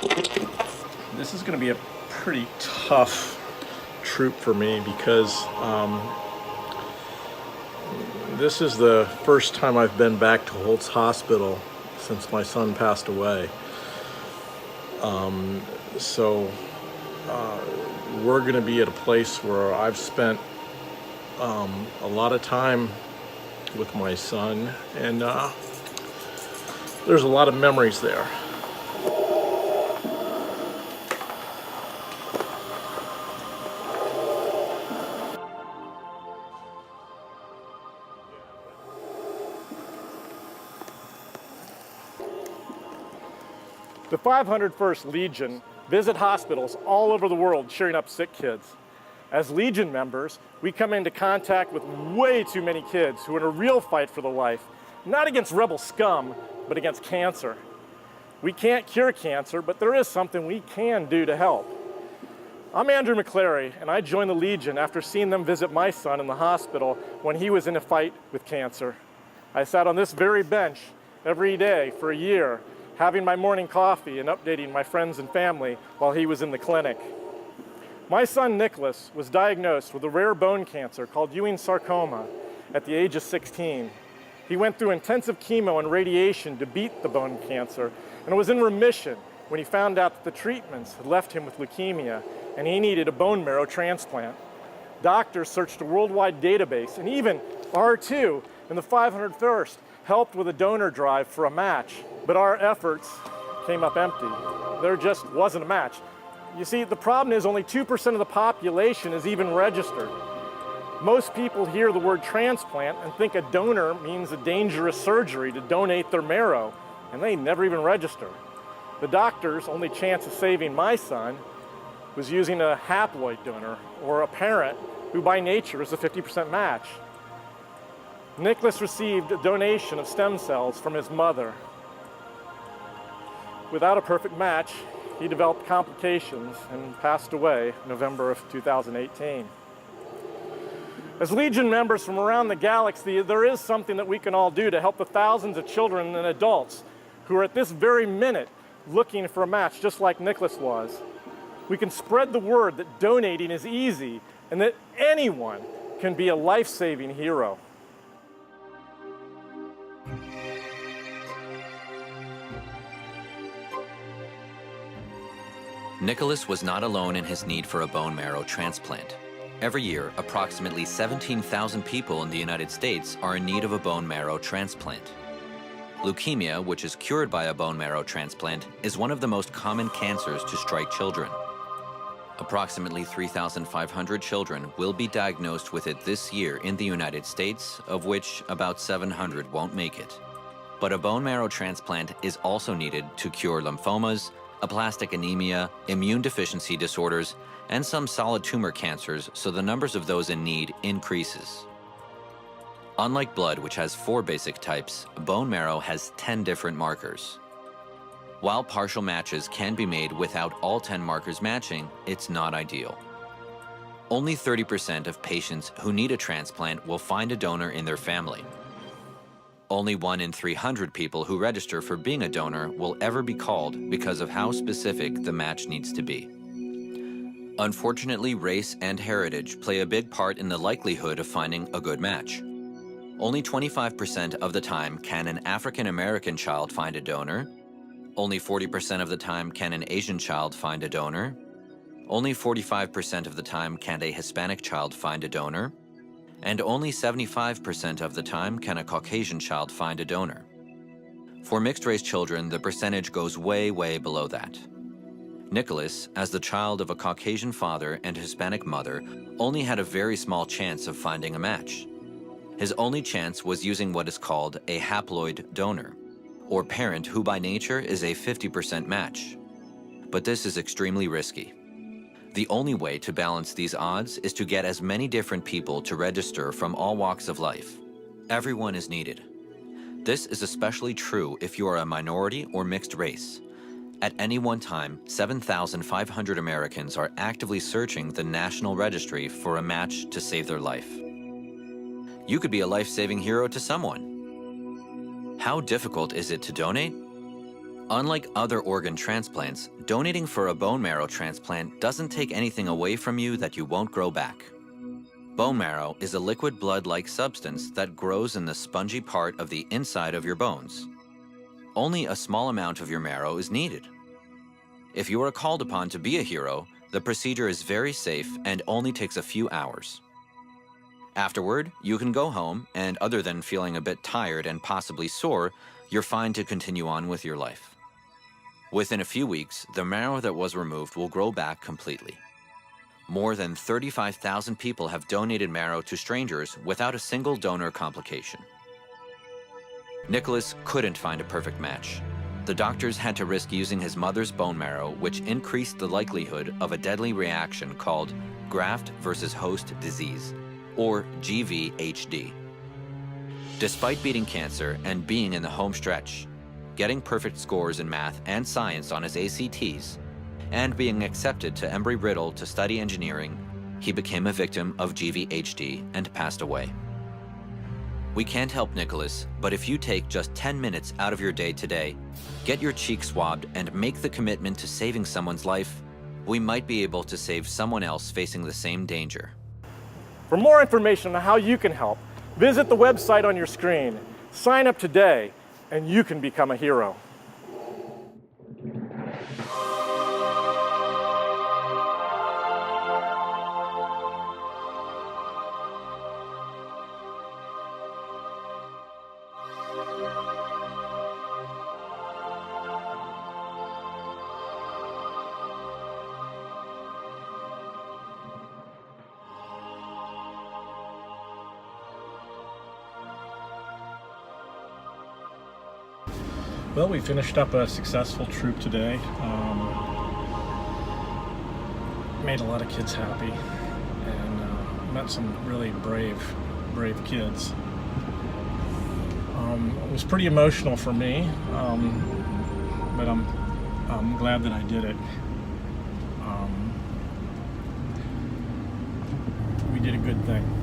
This is going to be a pretty tough troop for me because this is the first time I've been back to Holtz Hospital since my son passed away. So we're going to be at a place where I've spent a lot of time with my son, and there's a lot of memories there. The 501st Legion visit hospitals all over the world cheering up sick kids. As Legion members, we come into contact with way too many kids who are in a real fight for their life, not against rebel scum, but against cancer. We can't cure cancer, but there is something we can do to help. I'm Andrew McClary, and I joined the Legion after seeing them visit my son in the hospital when he was in a fight with cancer. I sat on this very bench every day for a year, having my morning coffee and updating my friends and family while he was in the clinic. My son Nicholas was diagnosed with a rare bone cancer called Ewing sarcoma at the age of 16. He went through intensive chemo and radiation to beat the bone cancer and was in remission when he found out that the treatments had left him with leukemia and he needed a bone marrow transplant. Doctors searched a worldwide database, and even R2 in the 501st helped with a donor drive for a match. But our efforts came up empty. There just wasn't a match. You see, the problem is only 2% of the population is even registered. Most people hear the word transplant and think a donor means a dangerous surgery to donate their marrow, and they never even register. The doctor's only chance of saving my son was using a haploid donor, or a parent who by nature is a 50% match. Nicholas received a donation of stem cells from his mother. Without a perfect match, he developed complications and passed away in November of 2018. As Legion members from around the galaxy, there is something that we can all do to help the thousands of children and adults who are at this very minute looking for a match, just like Nicholas was. We can spread the word that donating is easy and that anyone can be a life-saving hero. Nicholas was not alone in his need for a bone marrow transplant. Every year, approximately 17,000 people in the United States are in need of a bone marrow transplant. Leukemia, which is cured by a bone marrow transplant, is one of the most common cancers to strike children. Approximately 3,500 children will be diagnosed with it this year in the United States, of which about 700 won't make it. But a bone marrow transplant is also needed to cure lymphomas, aplastic anemia, immune deficiency disorders, and some solid tumor cancers, so the numbers of those in need increases. Unlike blood, which has 4 basic types, bone marrow has 10 different markers. While partial matches can be made without all 10 markers matching, it's not ideal. Only 30% of patients who need a transplant will find a donor in their family. Only 1 in 300 people who register for being a donor will ever be called because of how specific the match needs to be. Unfortunately, race and heritage play a big part in the likelihood of finding a good match. Only 25% of the time can an African American child find a donor. Only 40% of the time can an Asian child find a donor. Only 45% of the time can a Hispanic child find a donor. And only 75% of the time can a Caucasian child find a donor. For mixed-race children, the percentage goes way, way below that. Nicholas, as the child of a Caucasian father and Hispanic mother, only had a very small chance of finding a match. His only chance was using what is called a haploid donor, or parent who by nature is a 50% match. But this is extremely risky. The only way to balance these odds is to get as many different people to register from all walks of life. Everyone is needed. This is especially true if you are a minority or mixed race. At any one time, 7,500 Americans are actively searching the National Registry for a match to save their life. You could be a life-saving hero to someone. How difficult is it to donate? Unlike other organ transplants, donating for a bone marrow transplant doesn't take anything away from you that you won't grow back. Bone marrow is a liquid blood-like substance that grows in the spongy part of the inside of your bones. Only a small amount of your marrow is needed. If you are called upon to be a hero, the procedure is very safe and only takes a few hours. Afterward, you can go home, and other than feeling a bit tired and possibly sore, you're fine to continue on with your life. Within a few weeks, the marrow that was removed will grow back completely. More than 35,000 people have donated marrow to strangers without a single donor complication. Nicholas couldn't find a perfect match. The doctors had to risk using his mother's bone marrow, which increased the likelihood of a deadly reaction called graft versus host disease, or GVHD. Despite beating cancer and being in the home stretch, getting perfect scores in math and science on his ACTs, and being accepted to Embry-Riddle to study engineering, he became a victim of GVHD and passed away. We can't help Nicholas, but if you take just 10 minutes out of your day today, get your cheek swabbed and make the commitment to saving someone's life, we might be able to save someone else facing the same danger. For more information on how you can help, visit the website on your screen, sign up today, and you can become a hero. Well, we finished up a successful troop today. Made a lot of kids happy, and met some really brave kids. It was pretty emotional for me, but I'm glad that I did it. We did a good thing.